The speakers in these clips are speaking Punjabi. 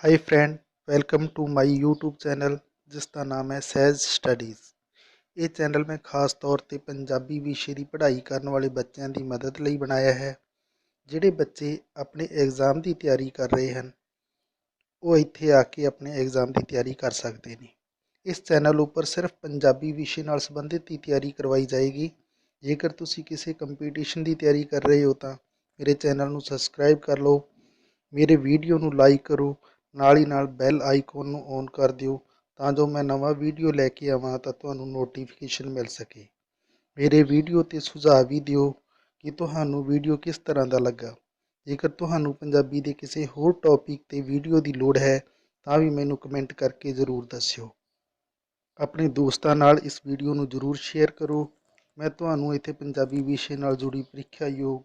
Hi friend, welcome to my YouTube channel जिसका नाम है सहज स्टडीज़। ये चैनल मैं खास तौर ਤੇ ਪੰਜਾਬੀ ਵਿਸ਼ੇ ਦੀ ਪੜ੍ਹਾਈ ਕਰਨ ਵਾਲੇ ਬੱਚਿਆਂ ਦੀ ਮਦਦ ਲਈ ਬਣਾਇਆ ਹੈ। ਜਿਹੜੇ ਬੱਚੇ ਆਪਣੇ ਐਗਜ਼ਾਮ ਦੀ ਤਿਆਰੀ ਕਰ ਰਹੇ ਹਨ ਉਹ ਇੱਥੇ ਆ ਕੇ ਆਪਣੇ ਐਗਜ਼ਾਮ ਦੀ ਤਿਆਰੀ ਕਰ ਸਕਦੇ ਨੇ। ਇਸ ਚੈਨਲ ਉੱਪਰ ਸਿਰਫ ਪੰਜਾਬੀ ਵਿਸ਼ੇ ਨਾਲ ਸੰਬੰਧਿਤ ਹੀ ਤਿਆਰੀ ਕਰਵਾਈ ਜਾਏਗੀ। ਜੇਕਰ ਤੁਸੀਂ ਕਿਸੇ ਕੰਪੀਟੀਸ਼ਨ ਦੀ ਤਿਆਰੀ ਕਰ ਰਹੇ ਹੋ ਤਾਂ ਮੇਰੇ ਚੈਨਲ ਨੂੰ ਸਬਸਕ੍ਰਾਈਬ ਕਰ ਲਓ, ਮੇਰੇ ਵੀਡੀਓ ਨੂੰ ਲਾਈਕ ਕਰੋ, ਨਾਲ ਹੀ ਨਾਲ ਬੈਲ ਆਈਕਨ ਨੂੰ ਔਨ ਕਰ ਦਿਓ ਤਾਂ ਜੋ ਮੈਂ ਨਵਾਂ ਵੀਡੀਓ ਲੈ ਕੇ ਆਵਾਂ ਤਾਂ ਤੁਹਾਨੂੰ ਨੋਟੀਫਿਕੇਸ਼ਨ ਮਿਲ ਸਕੇ। ਮੇਰੇ ਵੀਡੀਓ 'ਤੇ ਸੁਝਾਅ ਵੀ ਦਿਓ ਕਿ ਤੁਹਾਨੂੰ ਵੀਡੀਓ ਕਿਸ ਤਰ੍ਹਾਂ ਦਾ ਲੱਗਾ। ਜੇਕਰ ਤੁਹਾਨੂੰ ਪੰਜਾਬੀ ਦੇ ਕਿਸੇ ਹੋਰ ਟੌਪਿਕ 'ਤੇ ਵੀਡੀਓ ਦੀ ਲੋੜ ਹੈ ਤਾਂ ਵੀ ਮੈਨੂੰ ਕਮੈਂਟ ਕਰਕੇ ਜ਼ਰੂਰ ਦੱਸਿਓ। ਆਪਣੇ ਦੋਸਤਾਂ ਨਾਲ ਇਸ ਵੀਡੀਓ ਨੂੰ ਜ਼ਰੂਰ ਸ਼ੇਅਰ ਕਰੋ। ਮੈਂ ਤੁਹਾਨੂੰ ਇੱਥੇ ਪੰਜਾਬੀ ਵਿਸ਼ੇ ਨਾਲ ਜੁੜੀ ਪ੍ਰੀਖਿਆ ਯੋਗ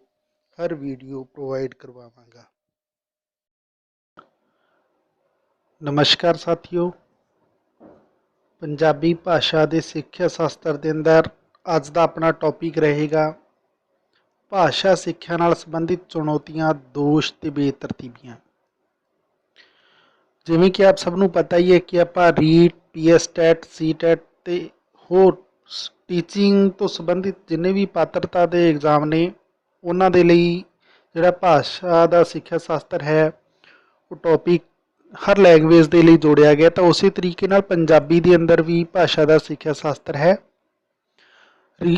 ਹਰ ਵੀਡੀਓ ਪ੍ਰੋਵਾਈਡ ਕਰਵਾਵਾਂਗਾ। ਨਮਸਕਾਰ ਸਾਥੀਓ, ਪੰਜਾਬੀ ਭਾਸ਼ਾ ਦੇ ਸਿੱਖਿਆ ਸ਼ਾਸਤਰ ਦੇ ਅੰਦਰ ਅੱਜ ਦਾ ਆਪਣਾ ਟੌਪਿਕ ਰਹੇਗਾ ਭਾਸ਼ਾ ਸਿੱਖਿਆ ਨਾਲ ਸੰਬੰਧਿਤ ਚੁਣੌਤੀਆਂ, ਦੋਸ਼ ਤੇ ਬੇਤਰਤੀਬੀਆਂ। ਜਿਵੇਂ ਕਿ ਆਪ ਸਭ ਨੂੰ ਪਤਾ ਹੀ ਹੈ ਕਿ ਆਪਾਂ ਰੀਟ, ਪੀਐਸਟੈਟ, ਸੀਟੈਟ ਤੇ ਹੋਰ ਟੀਚਿੰਗ ਤੋਂ ਸੰਬੰਧਿਤ ਜਿੰਨੇ ਵੀ ਪਾਤਰਤਾ ਦੇ ਐਗਜ਼ਾਮ ਨੇ ਉਹਨਾਂ ਦੇ ਲਈ ਜਿਹੜਾ ਭਾਸ਼ਾ ਦਾ ਸਿੱਖਿਆ ਸ਼ਾਸਤਰ ਹੈ ਉਹ ਟੌਪਿਕ ਹਰ ਲੈਂਗੁਏਜ ਦੇ ਲਈ ਜੋੜਿਆ ਗਿਆ। ਤਾਂ ਉਸੇ ਤਰੀਕੇ ਨਾਲ ਪੰਜਾਬੀ ਦੇ ਅੰਦਰ ਵੀ ਭਾਸ਼ਾ ਦਾ ਸਿੱਖਿਆ ਸ਼ਾਸਤਰ ਹੈ।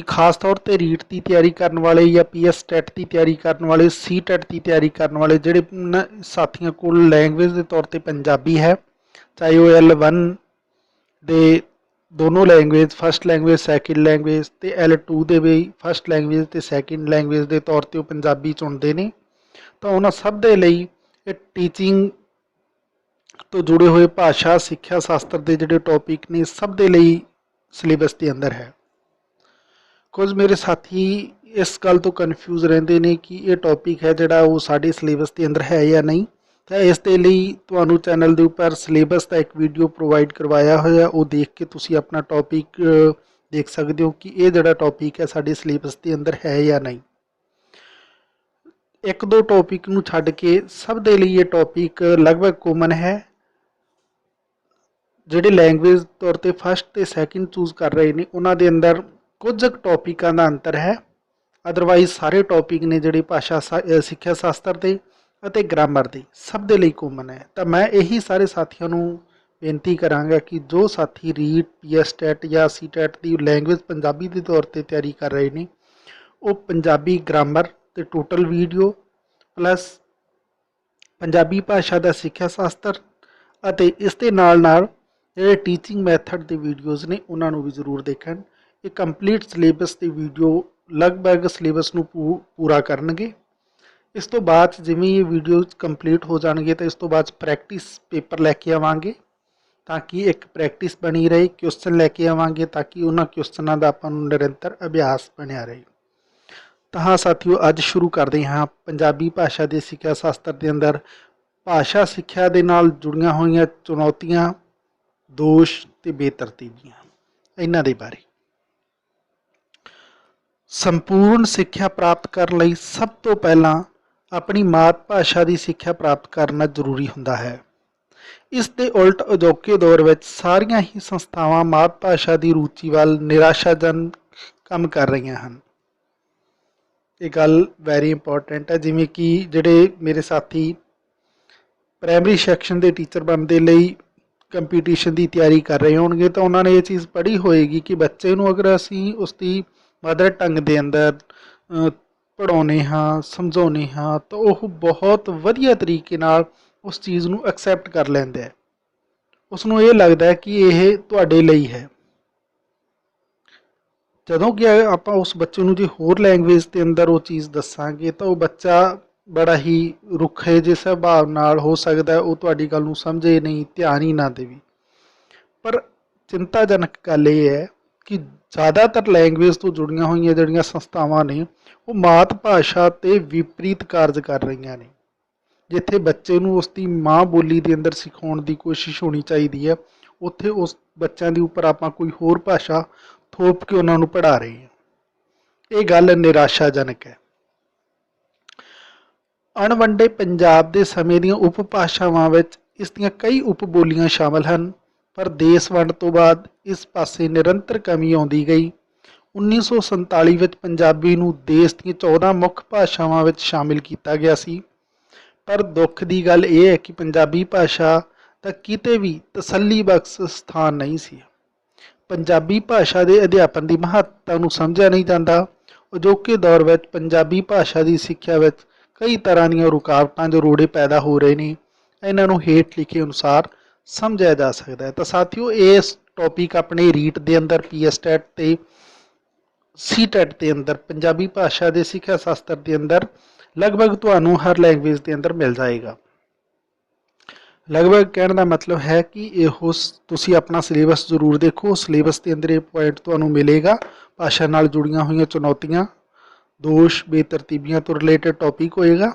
ਖਾਸ ਤੌਰ 'ਤੇ ਰੀਟ ਦੀ ਤਿਆਰੀ ਕਰਨ ਵਾਲੇ ਜਾਂ ਪੀਐਸਟੈਟ ਦੀ ਤਿਆਰੀ ਕਰਨ ਵਾਲੇ, ਸੀਟੈਟ ਦੀ ਤਿਆਰੀ ਕਰਨ ਵਾਲੇ ਜਿਹੜੇ ਸਾਥੀਆਂ ਕੋਲ ਲੈਂਗੁਏਜ ਦੇ ਤੌਰ 'ਤੇ ਪੰਜਾਬੀ ਹੈ, ਚਾਹੇ ਉਹ L1 ਦੇ ਦੋਨੋਂ language, first language, second language ਅਤੇ L2 ਦੇ ਵੀ ਫਸਟ ਲੈਂਗੁਏਜ ਅਤੇ ਸੈਕਿੰਡ ਲੈਂਗੁਏਜ ਦੇ ਤੌਰ 'ਤੇ ਉਹ ਪੰਜਾਬੀ ਚੁਣਦੇ ਨੇ, ਤਾਂ ਉਹਨਾਂ ਸਭ ਦੇ ਲਈ ਇਹ ਟੀਚਿੰਗ ਤੋਂ ਜੁੜੇ ਹੋਏ ਭਾਸ਼ਾ ਸਿੱਖਿਆ ਸ਼ਾਸਤਰ ਦੇ ਜਿਹੜੇ ਟੌਪਿਕ ਨੇ ਸਭ ਦੇ ਲਈ ਸਿਲੇਬਸ ਦੇ ਅੰਦਰ ਹੈ। ਕੁਝ ਮੇਰੇ ਸਾਥੀ ਇਸ ਗੱਲ ਤੋਂ ਕਨਫਿਊਜ਼ ਰਹਿੰਦੇ ਨੇ ਕਿ ਇਹ ਟੌਪਿਕ ਹੈ ਜਿਹੜਾ ਉਹ ਸਾਡੇ ਸਿਲੇਬਸ ਦੇ ਅੰਦਰ ਹੈ ਜਾਂ ਨਹੀਂ। ਤਾਂ ਇਸ ਦੇ ਲਈ ਤੁਹਾਨੂੰ ਚੈਨਲ ਦੇ ਉੱਪਰ ਸਿਲੇਬਸ ਦਾ ਇੱਕ ਵੀਡੀਓ ਪ੍ਰੋਵਾਈਡ ਕਰਵਾਇਆ ਹੋਇਆ, ਉਹ ਦੇਖ ਕੇ ਤੁਸੀਂ ਆਪਣਾ ਟੌਪਿਕ ਦੇਖ ਸਕਦੇ ਹੋ ਕਿ ਇਹ ਜਿਹੜਾ ਟੌਪਿਕ ਹੈ ਸਾਡੇ ਸਿਲੇਬਸ ਦੇ ਅੰਦਰ ਹੈ ਜਾਂ ਨਹੀਂ। ਇੱਕ ਦੋ ਟੌਪਿਕ ਨੂੰ ਛੱਡ ਕੇ ਸਭ ਦੇ ਲਈ ਇਹ ਟੌਪਿਕ ਲਗਭਗ ਕਾਮਨ ਹੈ। ਜਿਹੜੇ ਲੈਂਗੁਏਜ ਤੌਰ 'ਤੇ ਫਸਟ ਅਤੇ ਸੈਕਿੰਡ ਚੂਜ਼ ਕਰ ਰਹੇ ਨੇ ਉਹਨਾਂ ਦੇ ਅੰਦਰ ਕੁਝ ਟੌਪਿਕਾਂ ਦਾ ਅੰਤਰ ਹੈ, ਅਦਰਵਾਈਜ਼ ਸਾਰੇ ਟੌਪਿਕ ਨੇ ਜਿਹੜੇ ਭਾਸ਼ਾ ਸਿੱਖਿਆ ਸ਼ਾਸਤਰ ਦੇ ਅਤੇ ਗ੍ਰਾਮਰ ਦੇ ਸਭ ਦੇ ਲਈ ਕਾਮਨ ਹੈ। ਤਾਂ ਮੈਂ ਇਹੀ ਸਾਰੇ ਸਾਥੀਆਂ ਨੂੰ ਬੇਨਤੀ ਕਰਾਂਗਾ ਕਿ ਜੋ ਸਾਥੀ ਰੀਟ, ਪੀਐਸਟੈਟ ਜਾਂ ਸੀਟੈਟ ਦੀ ਲੈਂਗੁਏਜ ਪੰਜਾਬੀ ਦੇ ਤੌਰ 'ਤੇ ਤਿਆਰੀ ਕਰ ਰਹੇ ਨੇ ਉਹ ਪੰਜਾਬੀ ਗ੍ਰਾਮਰ ਅਤੇ ਟੋਟਲ ਵੀਡੀਓ ਪਲੱਸ ਪੰਜਾਬੀ ਭਾਸ਼ਾ ਦਾ ਸਿੱਖਿਆ ਸ਼ਾਸਤਰ ਅਤੇ ਇਸ ਦੇ ਨਾਲ ਨਾਲ ਜਿਹੜੇ ਟੀਚਿੰਗ ਮੈਥਡ ਦੇ ਵੀਡੀਓਜ਼ ਨੇ ਉਹਨਾਂ ਨੂੰ ਵੀ ਜ਼ਰੂਰ ਦੇਖਣ। ਇਹ ਕੰਪਲੀਟ ਸਿਲੇਬਸ ਦੀ ਵੀਡੀਓ ਲਗਭਗ ਸਿਲੇਬਸ ਨੂੰ ਪੂਰਾ ਕਰਨਗੇ। ਇਸ ਤੋਂ ਬਾਅਦ ਜਿਵੇਂ ਇਹ ਵੀਡੀਓਜ਼ ਕੰਪਲੀਟ ਹੋ ਜਾਣਗੇ ਤਾਂ ਇਸ ਤੋਂ ਬਾਅਦ ਪ੍ਰੈਕਟਿਸ ਪੇਪਰ ਲੈ ਕੇ ਆਵਾਂਗੇ ਤਾਂ ਕਿ ਇੱਕ ਪ੍ਰੈਕਟਿਸ ਬਣੀ ਰਹੇ। ਕੁਐਸਚਨ ਲੈ ਕੇ ਆਵਾਂਗੇ ਤਾਂ ਕਿ ਉਹਨਾਂ ਕੁਐਸਚਨਾਂ ਦਾ ਆਪਾਂ ਨੂੰ ਨਿਰੰਤਰ ਅਭਿਆਸ ਬਣਿਆ ਰਹੇ। ਤਾਂ ਹਾਂ ਸਾਥੀਓ, ਅੱਜ ਸ਼ੁਰੂ ਕਰਦੇ ਹਾਂ ਪੰਜਾਬੀ ਭਾਸ਼ਾ ਦੇ ਸਿੱਖਿਆ ਸ਼ਾਸਤਰ ਦੇ ਅੰਦਰ ਭਾਸ਼ਾ ਸਿੱਖਿਆ ਦੇ ਨਾਲ ਜੁੜੀਆਂ ਹੋਈਆਂ ਚੁਣੌਤੀਆਂ, ਦੋਸ਼ ਤੇ ਬੇਤਰਤੀਬੀਆਂ, ਇਹਨਾਂ ਦੇ ਬਾਰੇ। ਸੰਪੂਰਨ ਸਿੱਖਿਆ ਪ੍ਰਾਪਤ ਕਰਨ ਲਈ ਸਭ ਤੋਂ ਪਹਿਲਾਂ ਆਪਣੀ ਮਾਤ ਭਾਸ਼ਾ ਦੀ ਸਿੱਖਿਆ ਪ੍ਰਾਪਤ ਕਰਨਾ ਜ਼ਰੂਰੀ ਹੁੰਦਾ ਹੈ। ਇਸ ਦੇ ਉਲਟ ਅਜੋਕੇ ਦੌਰ ਵਿੱਚ ਸਾਰੀਆਂ ਹੀ ਸੰਸਥਾਵਾਂ ਮਾਤ ਭਾਸ਼ਾ ਦੀ ਰੁਚੀ ਵੱਲ ਨਿਰਾਸ਼ਾਜਨਕ ਕੰਮ ਕਰ ਰਹੀਆਂ ਹਨ। ਇਹ ਗੱਲ ਵੈਰੀ ਇੰਪੋਰਟੈਂਟ ਹੈ। ਜਿਵੇਂ ਕਿ ਜਿਹੜੇ ਮੇਰੇ ਸਾਥੀ ਪ੍ਰਾਇਮਰੀ ਸੈਕਸ਼ਨ ਦੇ ਟੀਚਰ ਬਣਨ ਦੇ ਲਈ ਕੰਪੀਟੀਸ਼ਨ ਦੀ ਤਿਆਰੀ ਕਰ ਰਹੇ ਹੋਣਗੇ ਤਾਂ ਉਹਨਾਂ ਨੇ ਇਹ ਚੀਜ਼ ਪੜ੍ਹੀ ਹੋਏਗੀ ਕਿ ਬੱਚੇ ਨੂੰ ਅਗਰ ਅਸੀਂ ਉਸਦੀ ਮਦਰ ਟੰਗ ਦੇ ਅੰਦਰ ਪੜ੍ਹਾਉਂਦੇ ਹਾਂ, ਸਮਝਾਉਂਦੇ ਹਾਂ ਤਾਂ ਉਹ ਬਹੁਤ ਵਧੀਆ ਤਰੀਕੇ ਨਾਲ ਉਸ ਚੀਜ਼ ਨੂੰ ਐਕਸੈਪਟ ਕਰ ਲੈਂਦਾ ਹੈ। ਉਸ ਨੂੰ ਇਹ ਲੱਗਦਾ ਹੈ ਕਿ ਇਹ ਤੁਹਾਡੇ ਲਈ ਹੈ। ਜਦੋਂ ਕਿ ਆਪਾਂ ਉਸ ਬੱਚੇ ਨੂੰ ਜੇ ਹੋਰ ਲੈਂਗੁਏਜ ਦੇ ਅੰਦਰ ਉਹ ਚੀਜ਼ ਦੱਸਾਂਗੇ ਤਾਂ ਉਹ ਬੱਚਾ ਬੜਾ ਹੀ ਰੁੱਖੇ ਜਿਹੇ ਸੁਭਾਅ ਨਾਲ ਹੋ ਸਕਦਾ ਉਹ ਤੁਹਾਡੀ ਗੱਲ ਨੂੰ ਸਮਝੇ ਨਹੀਂ, ਧਿਆਨ ਹੀ ਨਾ ਦੇਵੇ। ਪਰ ਚਿੰਤਾਜਨਕ ਗੱਲ ਇਹ ਹੈ ਕਿ ਜ਼ਿਆਦਾਤਰ ਲੈਂਗੁਏਜ ਤੋਂ ਜੁੜੀਆਂ ਹੋਈਆਂ ਜਿਹੜੀਆਂ ਸੰਸਥਾਵਾਂ ਨੇ ਉਹ ਮਾਤ ਭਾਸ਼ਾ 'ਤੇ ਵਿਪਰੀਤ ਕਾਰਜ ਕਰ ਰਹੀਆਂ ਨੇ। ਜਿੱਥੇ ਬੱਚੇ ਨੂੰ ਉਸਦੀ ਮਾਂ ਬੋਲੀ ਦੇ ਅੰਦਰ ਸਿਖਾਉਣ ਦੀ ਕੋਸ਼ਿਸ਼ ਹੋਣੀ ਚਾਹੀਦੀ ਹੈ, ਉੱਥੇ ਉਸ ਬੱਚਿਆਂ ਦੇ ਉੱਪਰ ਆਪਾਂ ਕੋਈ ਹੋਰ ਭਾਸ਼ਾ ਥੋਪ ਕੇ ਉਹਨਾਂ ਨੂੰ ਪੜ੍ਹਾ ਰਹੇ ਹਾਂ। ਇਹ ਗੱਲ ਨਿਰਾਸ਼ਾਜਨਕ ਹੈ। ਅਣਵੰਡੇ ਪੰਜਾਬ ਦੇ ਸਮੇਂ ਦੀਆਂ ਉਪ ਭਾਸ਼ਾਵਾਂ ਵਿੱਚ ਇਸ ਦੀਆਂ ਕਈ ਉਪਬੋਲੀਆਂ ਸ਼ਾਮਲ ਹਨ, ਪਰ ਦੇਸ਼ ਵੰਡ ਤੋਂ ਬਾਅਦ ਇਸ ਪਾਸੇ ਨਿਰੰਤਰ ਕਮੀ ਆਉਂਦੀ ਗਈ। 1947 ਵਿੱਚ ਪੰਜਾਬੀ ਨੂੰ ਦੇਸ਼ ਦੀਆਂ 14 ਮੁੱਖ ਭਾਸ਼ਾਵਾਂ ਵਿੱਚ ਸ਼ਾਮਿਲ ਕੀਤਾ ਗਿਆ ਸੀ। ਪਰ ਦੁੱਖ ਦੀ ਗੱਲ ਇਹ ਹੈ ਕਿ ਪੰਜਾਬੀ ਭਾਸ਼ਾ ਦਾ ਕਿਤੇ ਵੀ ਤਸੱਲੀ ਬਖਸ਼ ਸਥਾਨ ਨਹੀਂ ਸੀ। ਪੰਜਾਬੀ ਭਾਸ਼ਾ ਦੇ ਅਧਿਆਪਨ ਦੀ ਮਹੱਤਤਾ ਨੂੰ ਸਮਝਿਆ ਨਹੀਂ ਜਾਂਦਾ। ਅਜੋਕੇ ਦੌਰ ਵਿੱਚ ਪੰਜਾਬੀ ਭਾਸ਼ਾ ਦੀ ਸਿੱਖਿਆ ਵਿੱਚ ਕਈ ਤਰ੍ਹਾਂ ਦੀਆਂ ਰੁਕਾਵਟਾਂ ਜੋ ਰੋੜੇ ਪੈਦਾ ਹੋ ਰਹੇ ਨੇ, ਇਹਨਾਂ ਨੂੰ ਹੇਠ ਲਿਖੇ ਅਨੁਸਾਰ ਸਮਝਿਆ ਜਾ ਸਕਦਾ ਹੈ। ਤਾਂ ਸਾਥੀਓ, ਇਸ ਟੌਪਿਕ ਆਪਣੇ ਰੀਟ ਦੇ ਅੰਦਰ PSTET ਤੇ CTET ਦੇ ਅੰਦਰ ਪੰਜਾਬੀ ਭਾਸ਼ਾ ਦੇ ਸਿੱਖਿਆ ਸ਼ਾਸਤਰ ਦੇ ਅੰਦਰ ਲਗਭਗ ਤੁਹਾਨੂੰ ਹਰ ਲੈਂਗੁਏਜ ਦੇ ਅੰਦਰ ਮਿਲ ਜਾਏਗਾ। ਲਗਭਗ ਕਹਿਣ ਦਾ ਮਤਲਬ ਹੈ ਕਿ ਇਹੋ ਤੁਸੀਂ ਆਪਣਾ ਸਿਲੇਬਸ ਜ਼ਰੂਰ ਦੇਖੋ। ਸਿਲੇਬਸ ਦੇ ਅੰਦਰ ਇਹ ਪੁਆਇੰਟ ਤੁਹਾਨੂੰ ਮਿਲੇਗਾ। ਭਾਸ਼ਾ ਨਾਲ ਜੁੜੀਆਂ ਹੋਈਆਂ ਚੁਣੌਤੀਆਂ, ਦੋਸ਼, ਬੇਤਰਤੀਬੀਆਂ ਤੋਂ ਰਿਲੇਟਡ ਟੌਪਿਕ ਹੋਏਗਾ।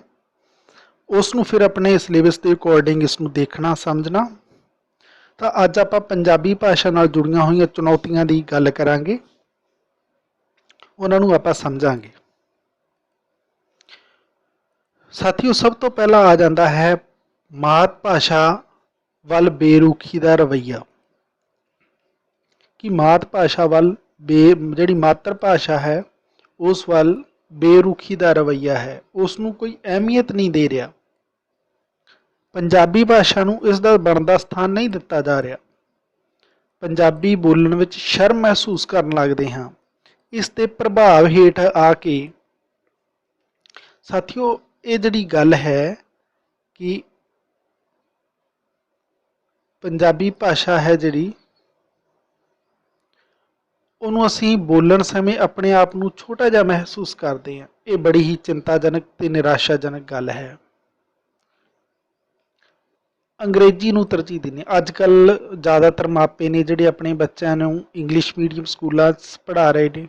ਉਸ ਨੂੰ ਫਿਰ ਆਪਣੇ ਸਿਲੇਬਸ ਦੇ ਅਕੋਰਡਿੰਗ ਇਸ ਨੂੰ ਦੇਖਣਾ, ਸਮਝਣਾ। ਤਾਂ ਅੱਜ ਆਪਾਂ ਪੰਜਾਬੀ ਭਾਸ਼ਾ ਨਾਲ ਜੁੜੀਆਂ ਹੋਈਆਂ ਚੁਣੌਤੀਆਂ ਦੀ ਗੱਲ ਕਰਾਂਗੇ, ਉਹਨਾਂ ਨੂੰ ਆਪਾਂ ਸਮਝਾਂਗੇ। ਸਾਥੀਓ, ਸਭ ਤੋਂ ਪਹਿਲਾਂ ਆ ਜਾਂਦਾ ਹੈ ਮਾਤ ਭਾਸ਼ਾ ਵੱਲ ਬੇਰੁਖੀ ਦਾ ਰਵੱਈਆ। ਕਿ ਮਾਤ ਭਾਸ਼ਾ ਵੱਲ ਜਿਹੜੀ ਮਾਤਰ ਭਾਸ਼ਾ ਹੈ ਉਸ ਵੱਲ ਬੇਰੁਖੀ ਦਾ ਰਵੱਈਆ ਹੈ, ਉਸ ਨੂੰ ਕੋਈ ਅਹਿਮੀਅਤ ਨਹੀਂ ਦੇ ਰਿਹਾ। ਪੰਜਾਬੀ ਭਾਸ਼ਾ ਨੂੰ ਇਸ ਦਾ ਬਣਦਾ ਸਥਾਨ ਨਹੀਂ ਦਿੱਤਾ ਜਾ ਰਿਹਾ। ਪੰਜਾਬੀ ਬੋਲਣ ਵਿੱਚ ਸ਼ਰਮ ਮਹਿਸੂਸ ਕਰਨ ਲੱਗਦੇ ਹਾਂ। ਇਸ ਦੇ ਪ੍ਰਭਾਵ ਹੇਠ ਆ ਕੇ ਸਾਥੀਓ, ਇਹ ਜਿਹੜੀ ਗੱਲ ਹੈ ਕਿ ਪੰਜਾਬੀ ਭਾਸ਼ਾ ਹੈ ਜਿਹੜੀ, ਉਹਨੂੰ ਅਸੀਂ ਬੋਲਣ ਸਮੇਂ ਆਪਣੇ ਆਪ ਨੂੰ ਛੋਟਾ ਜਿਹਾ ਮਹਿਸੂਸ ਕਰਦੇ ਹਾਂ। ਇਹ ਬੜੀ ਹੀ ਚਿੰਤਾਜਨਕ ਤੇ ਨਿਰਾਸ਼ਾਜਨਕ ਗੱਲ ਹੈ। ਅੰਗਰੇਜ਼ੀ ਨੂੰ ਤਰਜੀਹ ਦਿੰਦੇ। ਅੱਜ ਕੱਲ੍ਹ ਜ਼ਿਆਦਾਤਰ ਮਾਪੇ ਨੇ ਜਿਹੜੇ ਆਪਣੇ ਬੱਚਿਆਂ ਨੂੰ ਇੰਗਲਿਸ਼ ਮੀਡੀਅਮ ਸਕੂਲਾਂ 'ਚ ਪੜ੍ਹਾ ਰਹੇ ਨੇ।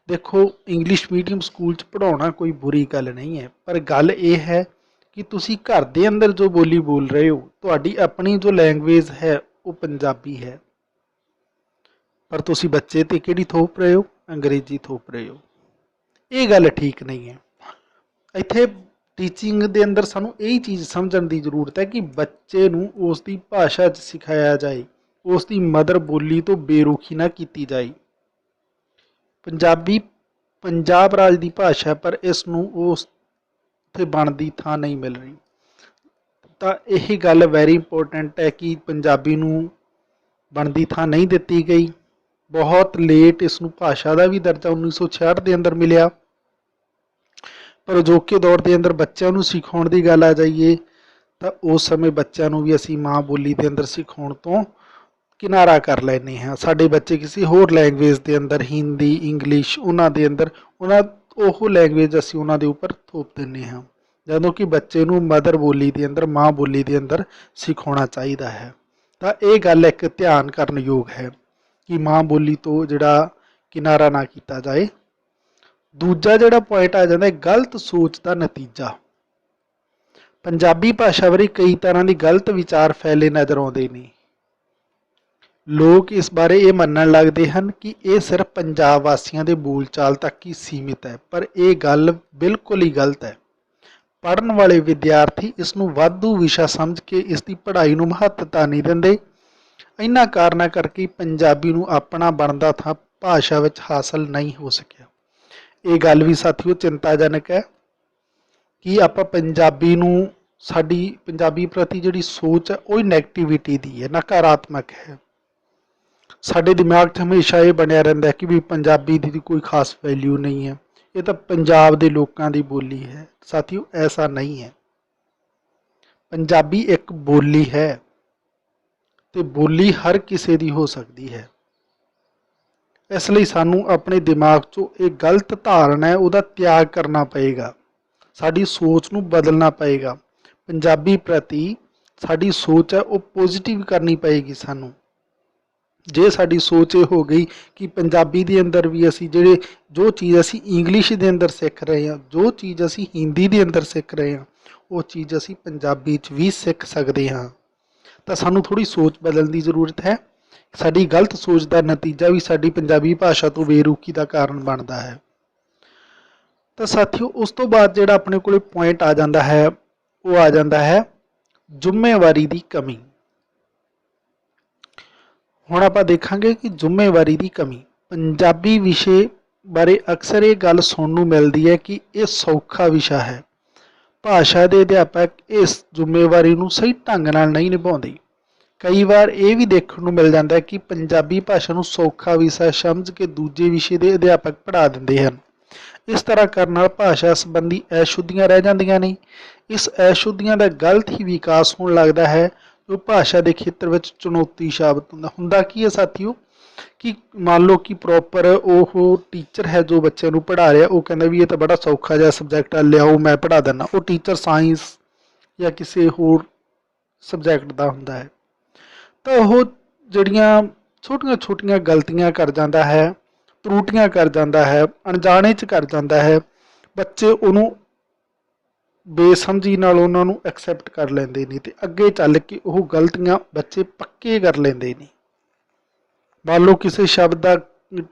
ਦੇਖੋ, ਇੰਗਲਿਸ਼ ਮੀਡੀਅਮ ਸਕੂਲ 'ਚ ਪੜ੍ਹਾਉਣਾ ਕੋਈ ਬੁਰੀ ਗੱਲ ਨਹੀਂ ਹੈ, ਪਰ ਗੱਲ ਇਹ ਹੈ ਕਿ ਤੁਸੀਂ ਘਰ ਦੇ ਅੰਦਰ ਜੋ ਬੋਲੀ ਬੋਲ ਰਹੇ ਹੋ, ਤੁਹਾਡੀ ਆਪਣੀ ਜੋ ਲੈਂਗੁਏਜ ਹੈ ਉਹ ਪੰਜਾਬੀ ਹੈ, ਪਰ ਤੁਸੀਂ ਬੱਚੇ 'ਤੇ ਕਿਹੜੀ ਥੋਪ ਰਹੇ ਹੋ? ਅੰਗਰੇਜ਼ੀ ਥੋਪ ਰਹੇ ਹੋ। ਇਹ ਗੱਲ ਠੀਕ ਨਹੀਂ ਹੈ। ਇੱਥੇ ਟੀਚਿੰਗ ਦੇ ਅੰਦਰ ਸਾਨੂੰ ਇਹ ਚੀਜ਼ ਸਮਝਣ ਦੀ ਜ਼ਰੂਰਤ ਹੈ ਕਿ ਬੱਚੇ ਨੂੰ ਉਸ ਦੀ ਭਾਸ਼ਾ 'ਚ ਸਿਖਾਇਆ ਜਾਏ, ਉਸ ਦੀ ਮਦਰ ਬੋਲੀ ਤੋਂ ਬੇਰੁਖੀ ਨਾ ਕੀਤੀ ਜਾਏ। ਪੰਜਾਬੀ ਪੰਜਾਬ ਰਾਜ ਦੀ ਭਾਸ਼ਾ, ਪਰ ਇਸ ਨੂੰ ਉਸ ਉੱਥੇ ਬਣਦੀ ਥਾਂ ਨਹੀਂ ਮਿਲ ਰਹੀ। ਤਾਂ ਇਹ ਗੱਲ ਵੈਰੀ ਇੰਪੋਰਟੈਂਟ ਹੈ ਕਿ ਪੰਜਾਬੀ ਨੂੰ ਬਣਦੀ ਥਾਂ ਨਹੀਂ ਦਿੱਤੀ ਗਈ। ਬਹੁਤ ਲੇਟ ਇਸ ਨੂੰ ਭਾਸ਼ਾ ਦਾ ਵੀ ਦਰਜਾ 1966 ਦੇ ਅੰਦਰ ਮਿਲਿਆ। ਪਰ ਅਜੋਕੇ ਦੌਰ ਦੇ ਅੰਦਰ ਬੱਚਿਆਂ ਨੂੰ ਸਿਖਾਉਣ ਦੀ ਗੱਲ ਆ ਜਾਈਏ ਤਾਂ ਉਸ ਸਮੇਂ ਬੱਚਿਆਂ ਨੂੰ ਵੀ ਅਸੀਂ ਮਾਂ ਬੋਲੀ ਦੇ ਅੰਦਰ ਸਿਖਾਉਣ ਤੋਂ ਕਿਨਾਰਾ ਕਰ ਲੈਂਦੇ ਹਾਂ। ਸਾਡੇ ਬੱਚੇ ਕਿਸੇ ਹੋਰ ਲੈਂਗੁਏਜ ਦੇ ਅੰਦਰ, ਹਿੰਦੀ, ਇੰਗਲਿਸ਼, ਉਹਨਾਂ ਦੇ ਅੰਦਰ ਉਹ ਲੈਂਗੁਏਜ ਅਸੀਂ ਉਹਨਾਂ ਦੇ ਉੱਪਰ ਥੋਪ ਦਿੰਦੇ ਹਾਂ, ਜਦੋਂ ਕਿ ਬੱਚੇ ਨੂੰ ਮਦਰ ਬੋਲੀ ਦੇ ਅੰਦਰ, ਮਾਂ ਬੋਲੀ ਦੇ ਅੰਦਰ ਸਿਖਾਉਣਾ ਚਾਹੀਦਾ ਹੈ। ਤਾਂ ਇਹ ਗੱਲ ਇੱਕ ਧਿਆਨ ਕਰਨ ਯੋਗ ਹੈ ਕਿ ਮਾਂ ਬੋਲੀ ਤੋਂ ਜਿਹੜਾ ਕਿਨਾਰਾ ਨਾ ਕੀਤਾ ਜਾਏ। ਦੂਜਾ ਜਿਹੜਾ ਪੁਆਇੰਟ ਆ ਜਾਂਦਾ ਹੈ, ਗਲਤ ਸੋਚ ਦਾ ਨਤੀਜਾ। ਪੰਜਾਬੀ ਭਾਸ਼ਾ ਬਾਰੇ ਕਈ ਤਰ੍ਹਾਂ ਦੀ ਗਲਤ ਵਿਚਾਰ ਫੈਲੇ ਨਜ਼ਰ ਆਉਂਦੇ ਨੇ। ਲੋਕ ਇਸ ਬਾਰੇ ਇਹ ਮੰਨਣ ਲੱਗਦੇ ਹਨ ਕਿ ਇਹ ਸਿਰਫ ਪੰਜਾਬ ਵਾਸੀਆਂ ਦੇ ਬੋਲਚਾਲ ਤੱਕ ਹੀ ਸੀਮਿਤ ਹੈ, ਪਰ ਇਹ ਗੱਲ ਬਿਲਕੁਲ ਹੀ ਗਲਤ ਹੈ। ਪੜ੍ਹਨ ਵਾਲੇ ਵਿਦਿਆਰਥੀ ਇਸ ਨੂੰ ਵਾਧੂ ਵਿਸ਼ਾ ਸਮਝ ਕੇ ਇਸ ਦੀ ਪੜ੍ਹਾਈ ਨੂੰ ਮਹੱਤਤਾ ਨਹੀਂ ਦਿੰਦੇ। ਇਹਨਾਂ ਕਾਰਨਾਂ ਕਰਕੇ ਪੰਜਾਬੀ ਨੂੰ ਆਪਣਾ ਬਣਦਾ ਥਾਂ ਭਾਸ਼ਾ ਵਿੱਚ ਹਾਸਲ ਨਹੀਂ ਹੋ ਸਕਿਆ। ਇਹ ਗੱਲ ਵੀ ਸਾਥੀਓ ਚਿੰਤਾਜਨਕ ਹੈ ਕਿ ਆਪਾਂ ਪੰਜਾਬੀ ਨੂੰ, ਸਾਡੀ ਪੰਜਾਬੀ ਪ੍ਰਤੀ ਜਿਹੜੀ ਸੋਚ ਹੈ ਉਹ ਨੈਗੇਟਿਵਿਟੀ ਦੀ ਹੈ, ਨਕਾਰਾਤਮਕ ਹੈ। ਸਾਡੇ ਦਿਮਾਗ 'ਚ ਹਮੇਸ਼ਾ ਇਹ ਬਣਿਆ ਰਹਿੰਦਾ ਕਿ ਵੀ ਪੰਜਾਬੀ ਦੀ ਕੋਈ ਖਾਸ ਵੈਲਿਊ ਨਹੀਂ ਹੈ, ਇਹ ਤਾਂ ਪੰਜਾਬ ਦੇ ਲੋਕਾਂ ਦੀ ਬੋਲੀ ਹੈ। ਸਾਥੀਓ, ਐਸਾ ਨਹੀਂ ਹੈ। ਪੰਜਾਬੀ ਇੱਕ ਬੋਲੀ ਹੈ ਤੇ ਬੋਲੀ ਹਰ ਕਿਸੇ ਦੀ ਹੋ ਸਕਦੀ ਹੈ। ਇਸ ਲਈ ਸਾਨੂੰ ਆਪਣੇ ਦਿਮਾਗ 'ਚੋਂ ਇਹ ਗਲਤ ਧਾਰਨਾ ਹੈ ਉਹਦਾ ਤਿਆਗ ਕਰਨਾ ਪਏਗਾ। ਸਾਡੀ ਸੋਚ ਨੂੰ ਬਦਲਣਾ ਪਏਗਾ। ਪੰਜਾਬੀ ਪ੍ਰਤੀ ਸਾਡੀ ਸੋਚ ਹੈ ਉਹ ਪੋਜ਼ਿਟਿਵ ਕਰਨੀ ਪਏਗੀ ਸਾਨੂੰ। ਜੇ ਸਾਡੀ ਸੋਚ ਇਹ ਹੋ ਗਈ ਕਿ ਪੰਜਾਬੀ ਦੇ ਅੰਦਰ ਵੀ ਅਸੀਂ ਜੋ ਚੀਜ਼ ਅਸੀਂ ਇੰਗਲਿਸ਼ ਦੇ ਅੰਦਰ ਸਿੱਖ ਰਹੇ ਹਾਂ, ਜੋ ਚੀਜ਼ ਅਸੀਂ ਹਿੰਦੀ ਦੇ ਅੰਦਰ ਸਿੱਖ ਰਹੇ ਹਾਂ, ਉਹ ਚੀਜ਼ ਅਸੀਂ ਪੰਜਾਬੀ 'ਚ ਵੀ ਸਿੱਖ ਸਕਦੇ ਹਾਂ। ਤਾਂ ਸਾਨੂੰ ਥੋੜ੍ਹੀ ਸੋਚ ਬਦਲਣ ਦੀ ਜ਼ਰੂਰਤ ਹੈ। ਸਾਡੀ ਗਲਤ ਸੋਚ ਦਾ ਨਤੀਜਾ ਵੀ ਸਾਡੀ ਪੰਜਾਬੀ ਭਾਸ਼ਾ ਤੋਂ ਬੇਰੁਖੀ ਦਾ ਕਾਰਨ ਬਣਦਾ ਹੈ। ਤਾਂ ਸਾਥੀਓ, ਉਸ ਤੋਂ ਬਾਅਦ ਜਿਹੜਾ ਆਪਣੇ ਕੋਲ ਪੁਆਇੰਟ ਆ ਜਾਂਦਾ ਹੈ ਉਹ ਆ ਜਾਂਦਾ ਹੈ ਜ਼ਿੰਮੇਵਾਰੀ ਦੀ ਕਮੀ। ਹੁਣ ਆਪਾਂ ਦੇਖਾਂਗੇ ਕਿ ਜ਼ਿੰਮੇਵਾਰੀ ਦੀ ਕਮੀ। ਪੰਜਾਬੀ ਵਿਸ਼ੇ ਬਾਰੇ ਅਕਸਰ ਇਹ ਗੱਲ ਸੁਣਨ ਨੂੰ ਮਿਲਦੀ ਹੈ ਕਿ ਇਹ ਸੌਖਾ ਵਿਸ਼ਾ ਹੈ। ਭਾਸ਼ਾ ਦੇ ਅਧਿਆਪਕ ਇਸ ਜ਼ਿੰਮੇਵਾਰੀ ਨੂੰ ਸਹੀ ਢੰਗ ਨਾਲ ਨਹੀਂ ਨਿਭਾਉਂਦੇ। ਕਈ ਵਾਰ ਇਹ ਵੀ ਦੇਖਣ ਨੂੰ ਮਿਲ ਜਾਂਦਾ ਹੈ ਕਿ ਪੰਜਾਬੀ ਭਾਸ਼ਾ ਨੂੰ ਸੌਖਾ ਵਿਸ਼ਾ ਸਮਝ ਕੇ ਦੂਜੇ ਵਿਸ਼ੇ ਦੇ ਅਧਿਆਪਕ ਪੜ੍ਹਾ ਦਿੰਦੇ ਹਨ। ਇਸ ਤਰ੍ਹਾਂ ਕਰਨ ਨਾਲ ਭਾਸ਼ਾ ਸੰਬੰਧੀ ਅਸ਼ੁੱਧੀਆਂ ਰਹਿ ਜਾਂਦੀਆਂ ਨੇ। ਇਸ ਅਸ਼ੁੱਧੀਆਂ ਦਾ ਗਲਤ ਹੀ ਵਿਕਾਸ ਹੋਣ ਲੱਗਦਾ ਹੈ, ਜੋ ਭਾਸ਼ਾ ਦੇ ਖੇਤਰ ਵਿੱਚ ਚੁਣੌਤੀ ਸਾਬਤ ਹੁੰਦਾ ਕੀ ਹੈ ਸਾਥੀਓ, ਕਿ ਮੰਨ ਲਓ ਕਿ ਪ੍ਰੋਪਰ ਉਹ ਟੀਚਰ ਹੈ ਜੋ ਬੱਚਿਆਂ ਨੂੰ ਪੜ੍ਹਾ ਰਿਹਾ, ਉਹ ਕਹਿੰਦਾ ਵੀ ਇਹ ਤਾਂ ਬੜਾ ਸੌਖਾ ਜਿਹਾ ਸਬਜੈਕਟ ਆ, ਲਿਆਓ ਮੈਂ ਪੜ੍ਹਾ ਦਿੰਦਾ। ਉਹ ਟੀਚਰ ਸਾਇੰਸ ਜਾਂ ਕਿਸੇ ਹੋਰ ਸਬਜੈਕਟ ਦਾ ਹੁੰਦਾ ਹੈ, ਤਾਂ ਉਹ ਜਿਹੜੀਆਂ ਛੋਟੀਆਂ ਛੋਟੀਆਂ ਗਲਤੀਆਂ ਕਰ ਜਾਂਦਾ ਹੈ, ਤਰੁੱਟੀਆਂ ਕਰ ਜਾਂਦਾ ਹੈ, ਅਣਜਾਣੇ 'ਚ ਕਰ ਜਾਂਦਾ ਹੈ। ਬੱਚੇ ਉਹਨੂੰ ਬੇਸਮਝੀ ਨਾਲ ਉਹਨਾਂ ਨੂੰ ਐਕਸੈਪਟ ਕਰ ਲੈਂਦੇ ਨੇ ਅਤੇ ਅੱਗੇ ਚੱਲ ਕੇ ਉਹ ਗਲਤੀਆਂ ਬੱਚੇ ਪੱਕੇ ਕਰ ਲੈਂਦੇ ਨੇ। ਮੰਨ ਲਓ ਕਿਸੇ ਸ਼ਬਦ ਦਾ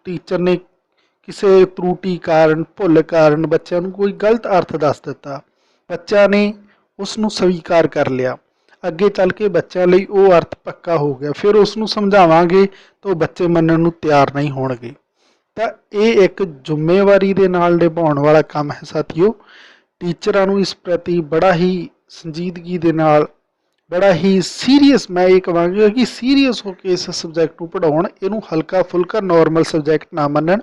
ਟੀਚਰ ਨੇ ਕਿਸੇ ਤਰੁੱਟੀ ਕਾਰਨ, ਭੁੱਲ ਕਾਰਨ ਬੱਚਿਆਂ ਨੂੰ ਕੋਈ ਗਲਤ ਅਰਥ ਦੱਸ ਦਿੱਤਾ, ਬੱਚਿਆਂ ਨੇ ਉਸ ਨੂੰ ਸਵੀਕਾਰ ਕਰ ਲਿਆ। ਅੱਗੇ ਚੱਲ ਕੇ ਬੱਚਿਆਂ ਲਈ ਉਹ ਅਰਥ ਪੱਕਾ ਹੋ ਗਿਆ, ਫਿਰ ਉਸ ਨੂੰ ਸਮਝਾਵਾਂਗੇ ਤਾਂ ਉਹ ਬੱਚੇ ਮੰਨਣ ਨੂੰ ਤਿਆਰ ਨਹੀਂ ਹੋਣਗੇ। ਤਾਂ ਇਹ ਇੱਕ ਜ਼ਿੰਮੇਵਾਰੀ ਦੇ ਨਾਲ ਨਿਭਾਉਣ ਵਾਲਾ ਕੰਮ ਹੈ ਸਾਥੀਓ। ਟੀਚਰਾਂ ਨੂੰ ਇਸ ਪ੍ਰਤੀ ਬੜਾ ਹੀ ਸੰਜੀਦਗੀ ਦੇ ਨਾਲ, ਬੜਾ ਹੀ ਸੀਰੀਅਸ, ਮੈਂ ਇਹ ਕਹਾਂਗਾ ਕਿ ਸੀਰੀਅਸ ਹੋ ਕੇ ਇਸ ਸਬਜੈਕਟ ਨੂੰ ਪੜ੍ਹਾਉਣ। ਇਹਨੂੰ ਹਲਕਾ ਫੁਲਕਾ ਨੋਰਮਲ ਸਬਜੈਕਟ ਨਾ ਮੰਨਣ।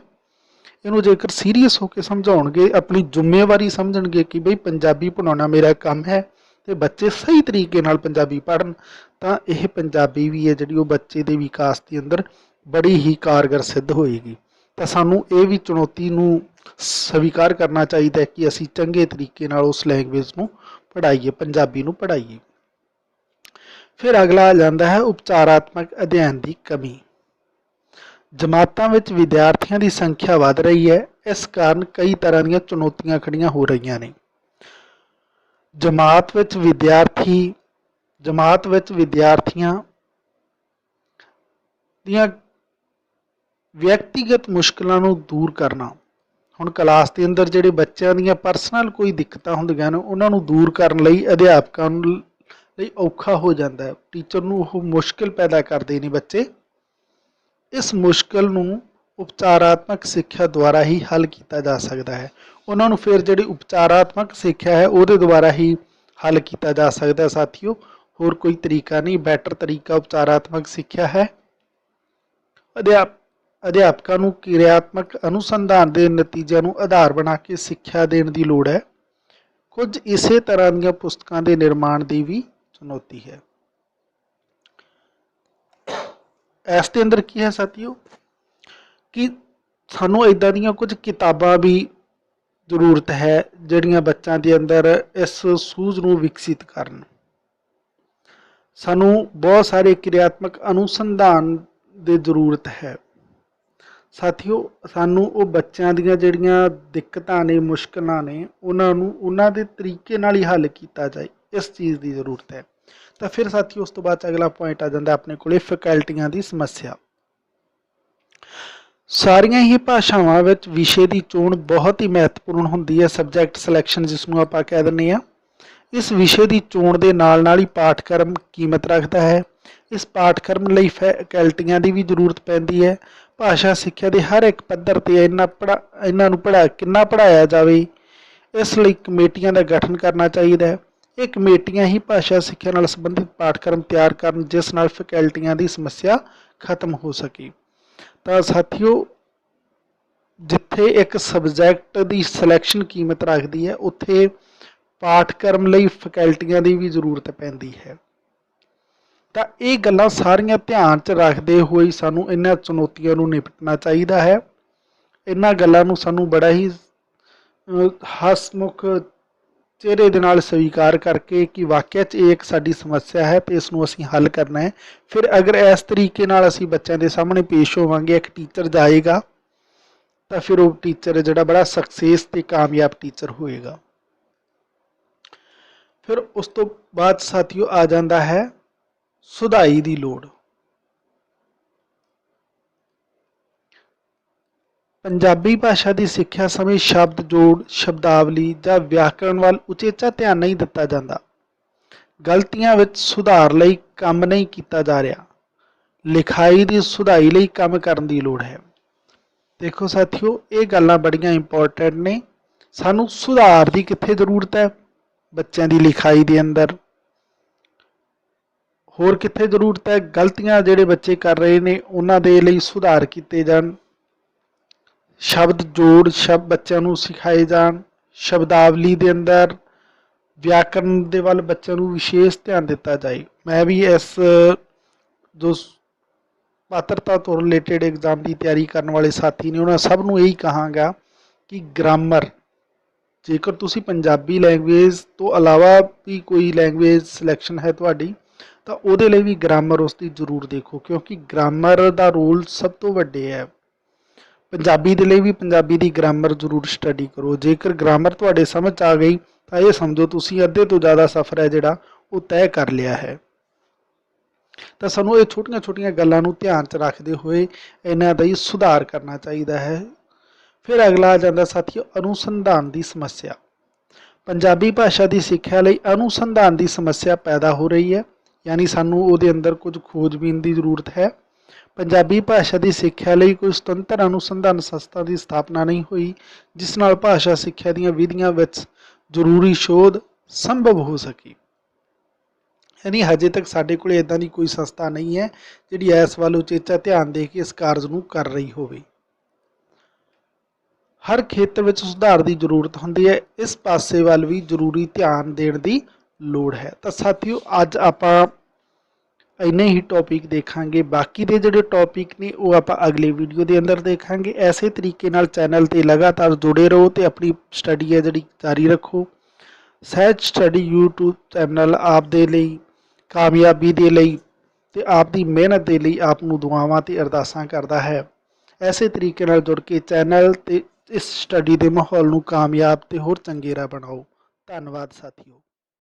ਇਹਨੂੰ ਜੇਕਰ ਸੀਰੀਅਸ ਹੋ ਕੇ ਸਮਝਾਉਣਗੇ, ਆਪਣੀ ਜ਼ਿੰਮੇਵਾਰੀ ਸਮਝਣਗੇ ਕਿ ਬਈ ਪੰਜਾਬੀ ਪੜ੍ਹਾਉਣਾ ਮੇਰਾ ਕੰਮ ਹੈ ਅਤੇ ਬੱਚੇ ਸਹੀ ਤਰੀਕੇ ਨਾਲ ਪੰਜਾਬੀ ਪੜ੍ਹਨ, ਤਾਂ ਇਹ ਪੰਜਾਬੀ ਵੀ ਹੈ ਜਿਹੜੀ ਉਹ ਬੱਚੇ ਦੇ ਵਿਕਾਸ ਦੇ ਅੰਦਰ ਬੜੀ ਹੀ ਕਾਰਗਰ ਸਿੱਧ ਹੋਏਗੀ। ਤਾਂ ਸਾਨੂੰ ਇਹ ਵੀ ਚੁਣੌਤੀ ਨੂੰ ਸਵੀਕਾਰ ਕਰਨਾ ਚਾਹੀਦਾ ਹੈ ਕਿ ਅਸੀਂ ਚੰਗੇ ਤਰੀਕੇ ਨਾਲ ਉਸ ਲੈਂਗੁਏਜ ਨੂੰ ਪੜ੍ਹਾਈਏ, ਪੰਜਾਬੀ ਨੂੰ ਪੜ੍ਹਾਈਏ। ਫਿਰ ਅਗਲਾ ਆ ਜਾਂਦਾ ਹੈ ਉਪਚਾਰਾਤਮਕ ਅਧਿਐਨ ਦੀ ਕਮੀ। ਜਮਾਤਾਂ ਵਿੱਚ ਵਿਦਿਆਰਥੀਆਂ ਦੀ ਸੰਖਿਆ ਵੱਧ ਰਹੀ ਹੈ, ਇਸ ਕਾਰਨ ਕਈ ਤਰ੍ਹਾਂ ਦੀਆਂ ਚੁਣੌਤੀਆਂ ਖੜੀਆਂ ਹੋ ਰਹੀਆਂ ਨੇ। ਜਮਾਤ ਵਿੱਚ ਵਿਦਿਆਰਥੀਆਂ ਦੀਆਂ ਵਿਅਕਤੀਗਤ ਮੁਸ਼ਕਲਾਂ ਨੂੰ ਦੂਰ ਕਰਨਾ। ਹੁਣ ਕਲਾਸ ਦੇ ਅੰਦਰ ਜਿਹੜੇ ਬੱਚਿਆਂ ਦੀਆਂ ਪਰਸਨਲ ਕੋਈ ਦਿੱਕਤਾਂ ਹੁੰਦੀਆਂ ਨੇ, ਉਹਨਾਂ ਨੂੰ ਦੂਰ ਕਰਨ ਲਈ ਅਧਿਆਪਕਾਂ ਲਈ ਔਖਾ ਹੋ ਜਾਂਦਾ ਹੈ। ਟੀਚਰ ਨੂੰ ਉਹ ਮੁਸ਼ਕਿਲ ਪੈਦਾ ਕਰਦੇ ਨੇ ਬੱਚੇ। ਇਸ ਮੁਸ਼ਕਿਲ ਨੂੰ ਉਪਚਾਰਾਤਮਕ ਸਿੱਖਿਆ ਦੁਆਰਾ ਹੀ ਹੱਲ ਕੀਤਾ ਜਾ ਸਕਦਾ ਹੈ। ਉਹਨਾਂ ਨੂੰ ਫਿਰ ਜਿਹੜੀ ਉਪਚਾਰਾਤਮਕ ਸਿੱਖਿਆ ਹੈ ਉਹਦੇ ਦੁਆਰਾ ਹੀ ਹੱਲ ਕੀਤਾ ਜਾ ਸਕਦਾ ਸਾਥੀਓ, ਹੋਰ ਕੋਈ ਤਰੀਕਾ ਨਹੀਂ। ਬੈਟਰ ਤਰੀਕਾ ਉਪਚਾਰਾਤਮਕ ਸਿੱਖਿਆ ਹੈ। ਅਧਿਆਪਕਾਂ ਨੂੰ ਕਿਰਿਆਤਮਕ ਅਨੁਸੰਧਾਨ ਦੇ ਨਤੀਜਿਆਂ ਨੂੰ ਆਧਾਰ ਬਣਾ ਕੇ ਸਿੱਖਿਆ ਦੇਣ ਦੀ ਲੋੜ ਹੈ। ਕੁਝ ਇਸੇ ਤਰ੍ਹਾਂ ਦੀਆਂ ਪੁਸਤਕਾਂ ਦੇ ਨਿਰਮਾਣ ਦੀ ਵੀ ਚੁਣੌਤੀ ਹੈ। ਇਸ ਦੇ ਅੰਦਰ ਕੀ ਹੈ ਸਾਥੀਓ ਕਿ ਸਾਨੂੰ ਇੱਦਾਂ ਦੀਆਂ ਕੁਝ ਕਿਤਾਬਾਂ ਵੀ ਜ਼ਰੂਰਤ ਹੈ ਜਿਹੜੀਆਂ ਬੱਚਿਆਂ ਦੇ ਅੰਦਰ ਇਸ ਸੂਝ ਨੂੰ ਵਿਕਸਿਤ ਕਰਨ। ਸਾਨੂੰ ਬਹੁਤ ਸਾਰੇ ਕਿਰਿਆਤਮਕ ਅਨੁਸੰਧਾਨ ਦੀ ਜ਼ਰੂਰਤ ਹੈ ਸਾਥੀਓ। ਸਾਨੂੰ ਉਹ ਬੱਚਿਆਂ ਦੀਆਂ ਜਿਹੜੀਆਂ ਦਿੱਕਤਾਂ ਨੇ, ਮੁਸ਼ਕਲਾਂ ਨੇ, ਉਹਨਾਂ ਨੂੰ ਉਹਨਾਂ ਦੇ ਤਰੀਕੇ ਨਾਲ ਹੀ ਹੱਲ ਕੀਤਾ ਜਾਏ, ਇਸ ਚੀਜ਼ ਦੀ ਜ਼ਰੂਰਤ ਹੈ। ਤਾਂ ਫਿਰ ਸਾਥੀਓ ਉਸ ਤੋਂ ਬਾਅਦ ਅਗਲਾ ਪੁਆਇੰਟ ਆ ਜਾਂਦਾ ਆਪਣੇ ਕੋਲੇ ਫੈਕਲਟੀਆਂ ਦੀ ਸਮੱਸਿਆ। ਸਾਰੀਆਂ ਹੀ ਭਾਸ਼ਾਵਾਂ ਵਿੱਚ ਵਿਸ਼ੇ ਦੀ ਚੋਣ ਬਹੁਤ ਹੀ ਮਹੱਤਵਪੂਰਨ ਹੁੰਦੀ ਹੈ, ਸਬਜੈਕਟ ਸਿਲੈਕਸ਼ਨ ਜਿਸ ਨੂੰ ਆਪਾਂ ਕਹਿ ਦਿੰਦੇ ਹਾਂ। ਇਸ ਵਿਸ਼ੇ ਦੀ ਚੋਣ ਦੇ ਨਾਲ ਨਾਲ ਹੀ ਪਾਠਕ੍ਰਮ ਕੀਮਤ ਰੱਖਦਾ ਹੈ। ਇਸ ਪਾਠਕ੍ਰਮ ਲਈ ਫੈਕਲਟੀਆਂ ਦੀ ਵੀ ਜ਼ਰੂਰਤ ਪੈਂਦੀ ਹੈ। ਭਾਸ਼ਾ ਸਿੱਖਿਆ ਦੇ ਹਰ ਇੱਕ ਪੱਧਰ 'ਤੇ ਇਹਨਾਂ ਨੂੰ ਕਿੰਨਾ ਪੜ੍ਹਾਇਆ ਜਾਵੇ, ਇਸ ਲਈ ਕਮੇਟੀਆਂ ਦਾ ਗਠਨ ਕਰਨਾ ਚਾਹੀਦਾ ਹੈ। ਇਹ ਕਮੇਟੀਆਂ ਹੀ ਭਾਸ਼ਾ ਸਿੱਖਿਆ ਨਾਲ ਸੰਬੰਧਿਤ ਪਾਠਕ੍ਰਮ ਤਿਆਰ ਕਰਨ, ਜਿਸ ਨਾਲ ਫੈਕਲਟੀਆਂ ਦੀ ਸਮੱਸਿਆ ਖਤਮ ਹੋ ਸਕੇ। ਤਾਂ ਸਾਥੀਓ ਜਿੱਥੇ ਇੱਕ ਸਬਜੈਕਟ ਦੀ ਸਿਲੈਕਸ਼ਨ ਕੀਮਤ ਰੱਖਦੀ ਹੈ, ਉੱਥੇ ਪਾਠਕ੍ਰਮ ਲਈ ਫੈਕਲਟੀਆਂ ਦੀ ਵੀ ਜ਼ਰੂਰਤ ਪੈਂਦੀ ਹੈ। ਤਾਂ ਇਹ ਗੱਲਾਂ ਸਾਰੀਆਂ ਧਿਆਨ 'ਚ ਰੱਖਦੇ ਹੋਏ ਸਾਨੂੰ ਇਹਨਾਂ ਚੁਣੌਤੀਆਂ ਨੂੰ ਨਿਪਟਣਾ ਚਾਹੀਦਾ ਹੈ। ਇਹਨਾਂ ਗੱਲਾਂ ਨੂੰ ਸਾਨੂੰ ਬੜਾ ਹੀ ਹਸਮੁਖ ਚਿਹਰੇ ਦੇ ਨਾਲ ਸਵੀਕਾਰ ਕਰਕੇ ਕਿ ਵਾਕਿਆ 'ਚ ਇਹ ਇੱਕ ਸਾਡੀ ਸਮੱਸਿਆ ਹੈ ਅਤੇ ਇਸ ਨੂੰ ਅਸੀਂ ਹੱਲ ਕਰਨਾ ਹੈ। ਫਿਰ ਅਗਰ ਇਸ ਤਰੀਕੇ ਨਾਲ ਅਸੀਂ ਬੱਚਿਆਂ ਦੇ ਸਾਹਮਣੇ ਪੇਸ਼ ਹੋਵਾਂਗੇ, ਇੱਕ ਟੀਚਰ ਜਾਏਗਾ ਤਾਂ ਫਿਰ ਉਹ ਟੀਚਰ ਜਿਹੜਾ ਬੜਾ ਸਕਸੈਸ ਅਤੇ ਕਾਮਯਾਬ ਟੀਚਰ ਹੋਏਗਾ। ਫਿਰ ਉਸ ਤੋਂ ਬਾਅਦ ਸਾਥੀਓ ਆ ਜਾਂਦਾ ਹੈ ਸੁਧਾਈ ਦੀ ਲੋੜ। ਪੰਜਾਬੀ ਭਾਸ਼ਾ ਦੀ ਸਿੱਖਿਆ ਸਮੇਂ ਸ਼ਬਦ ਜੋੜ, ਸ਼ਬਦਾਵਲੀ ਜਾਂ ਵਿਆਕਰਣ ਵੱਲ ਉਚੇਚਾ ਧਿਆਨ ਨਹੀਂ ਦਿੱਤਾ ਜਾਂਦਾ। ਗਲਤੀਆਂ ਵਿੱਚ ਸੁਧਾਰ ਲਈ ਕੰਮ ਨਹੀਂ ਕੀਤਾ ਜਾ ਰਿਹਾ, ਲਿਖਾਈ ਦੀ ਸੁਧਾਈ ਲਈ ਕੰਮ ਕਰਨ ਦੀ ਲੋੜ ਹੈ। ਦੇਖੋ ਸਾਥੀਓ, ਇਹ ਗੱਲਾਂ ਬੜੀਆਂ ਇੰਪੋਰਟੈਂਟ ਨੇ। ਸਾਨੂੰ ਸੁਧਾਰ ਦੀ ਕਿੱਥੇ ਜ਼ਰੂਰਤ ਹੈ? ਬੱਚਿਆਂ ਦੀ ਲਿਖਾਈ ਦੇ ਅੰਦਰ। ਹੋਰ ਕਿੱਥੇ ਜ਼ਰੂਰਤ ਹੈ? ਗਲਤੀਆਂ ਜਿਹੜੇ ਬੱਚੇ ਕਰ ਰਹੇ ਨੇ ਉਹਨਾਂ ਦੇ ਲਈ ਸੁਧਾਰ ਕੀਤੇ ਜਾਣ, ਸ਼ਬਦ ਜੋੜ ਸ਼ਬਦ ਬੱਚਿਆਂ ਨੂੰ ਸਿਖਾਏ ਜਾਣ, ਸ਼ਬਦਾਵਲੀ ਦੇ ਅੰਦਰ ਵਿਆਕਰਨ ਦੇ ਵੱਲ ਬੱਚਿਆਂ ਨੂੰ ਵਿਸ਼ੇਸ਼ ਧਿਆਨ ਦਿੱਤਾ ਜਾਏ। ਮੈਂ ਵੀ ਇਸ ਜੋ ਪਾਤਰਤਾ ਤੋਂ ਰਿਲੇਟਡ ਐਗਜ਼ਾਮ ਦੀ ਤਿਆਰੀ ਕਰਨ ਵਾਲੇ ਸਾਥੀ ਨੇ ਉਹਨਾਂ ਸਭ ਨੂੰ ਇਹੀ ਕਹਾਂਗਾ ਕਿ ਗ੍ਰਾਮਰ, ਜੇਕਰ ਤੁਸੀਂ ਪੰਜਾਬੀ ਲੈਂਗੁਏਜ ਤੋਂ ਇਲਾਵਾ ਵੀ ਕੋਈ ਲੈਂਗੁਏਜ ਸਿਲੈਕਸ਼ਨ ਹੈ ਤੁਹਾਡੀ, ਤਾਂ ਉਹਦੇ ਲਈ ਵੀ ਗ੍ਰਾਮਰ ਉਸ ਦੀ ਜ਼ਰੂਰ ਦੇਖੋ, ਕਿਉਂਕਿ ਗ੍ਰਾਮਰ ਦਾ ਰੋਲ ਸਭ ਤੋਂ ਵੱਡੇ ਹੈ। ਪੰਜਾਬੀ ਦੇ ਲਈ ਵੀ ਪੰਜਾਬੀ ਦੀ ਗ੍ਰਾਮਰ ਜ਼ਰੂਰ ਸਟੱਡੀ ਕਰੋ। ਜੇਕਰ ਗ੍ਰਾਮਰ ਤੁਹਾਡੇ ਸਮਝ ਆ ਗਈ ਤਾਂ ਇਹ ਸਮਝੋ ਤੁਸੀਂ ਅੱਧੇ ਤੋਂ ਜ਼ਿਆਦਾ ਸਫ਼ਰ ਹੈ ਜਿਹੜਾ ਉਹ ਤੈਅ ਕਰ ਲਿਆ ਹੈ। ਤਾਂ ਸਾਨੂੰ ਇਹ ਛੋਟੀਆਂ ਛੋਟੀਆਂ ਗੱਲਾਂ ਨੂੰ ਧਿਆਨ 'ਚ ਰੱਖਦੇ ਹੋਏ ਇਹਨਾਂ ਦਾ ਹੀ ਸੁਧਾਰ ਕਰਨਾ ਚਾਹੀਦਾ ਹੈ। ਫਿਰ ਅਗਲਾ ਆ ਜਾਂਦਾ ਸਾਥੀਓ, ਅਨੁਸੰਧਾਨ ਦੀ ਸਮੱਸਿਆ। ਪੰਜਾਬੀ ਭਾਸ਼ਾ ਦੀ ਸਿੱਖਿਆ ਲਈ ਅਨੁਸੰਧਾਨ ਦੀ ਸਮੱਸਿਆ ਪੈਦਾ ਹੋ ਰਹੀ ਹੈ, ਯਾਨੀ ਸਾਨੂੰ ਉਹਦੇ ਅੰਦਰ ਕੁਝ ਖੋਜਬੀਨ ਦੀ ਜ਼ਰੂਰਤ ਹੈ। ਪੰਜਾਬੀ ਭਾਸ਼ਾ ਦੀ ਸਿੱਖਿਆ ਲਈ ਕੋਈ ਸੁਤੰਤਰ ਅਨੁਸੰਧਾਨ ਸੰਸਥਾ ਦੀ ਸਥਾਪਨਾ ਨਹੀਂ ਹੋਈ, ਜਿਸ ਨਾਲ ਭਾਸ਼ਾ ਸਿੱਖਿਆ ਦੀਆਂ ਵਿਧੀਆਂ ਵਿੱਚ ਜ਼ਰੂਰੀ ਸ਼ੋਧ ਸੰਭਵ ਹੋ ਸਕੇ। ਯਾਨੀ ਹਜੇ ਤੱਕ ਸਾਡੇ ਕੋਲ ਇੱਦਾਂ ਦੀ ਕੋਈ ਸੰਸਥਾ ਨਹੀਂ ਹੈ ਜਿਹੜੀ ਇਸ ਵੱਲ ਉਚੇਚਾ ਧਿਆਨ ਦੇ ਕੇ ਇਸ ਕਾਰਜ ਨੂੰ ਕਰ ਰਹੀ ਹੋਵੇ। ਹਰ ਖੇਤਰ ਵਿੱਚ ਸੁਧਾਰ ਦੀ ਜ਼ਰੂਰਤ ਹੁੰਦੀ ਹੈ, ਇਸ ਪਾਸੇ ਵੱਲ ਵੀ ਜ਼ਰੂਰੀ ਧਿਆਨ ਦੇਣ ਦੀ ਲੋੜ ਹੈ। ਤਾਂ ਸਾਥੀਓ, ਅੱਜ ਆਪਾਂ ਇੰਨੇ ਹੀ ਟੌਪਿਕ ਦੇਖਾਂਗੇ। ਬਾਕੀ ਦੇ ਜਿਹੜੇ ਟੌਪਿਕ ਨੇ ਉਹ ਆਪਾਂ ਅਗਲੇ ਵੀਡੀਓ ਦੇ ਅੰਦਰ ਦੇਖਾਂਗੇ। ਐਸੇ ਤਰੀਕੇ ਨਾਲ ਚੈਨਲ 'ਤੇ ਲਗਾਤਾਰ ਜੁੜੇ ਰਹੋ ਅਤੇ ਆਪਣੀ ਸਟੱਡੀ ਹੈ ਜਿਹੜੀ ਜਾਰੀ ਰੱਖੋ। ਸਹਿਜ ਸਟੱਡੀ YouTube ਚੈਨਲ ਆਪ ਦੇ ਲਈ ਕਾਮਯਾਬੀ ਦੇ ਲਈ ਅਤੇ ਆਪ ਦੀ ਮਿਹਨਤ ਦੇ ਲਈ ਆਪ ਨੂੰ ਦੁਆਵਾਂ ਅਤੇ ਅਰਦਾਸਾਂ ਕਰਦਾ ਹੈ। ਐਸੇ ਤਰੀਕੇ ਨਾਲ ਜੁੜ ਕੇ ਚੈਨਲ ਤੇ ਇਸ ਸਟੱਡੀ ਦੇ ਮਾਹੌਲ ਨੂੰ ਕਾਮਯਾਬ ਤੇ ਹੋਰ ਚੰਗੇਰਾ ਬਣਾਓ। ਧੰਨਵਾਦ ਸਾਥੀਓ।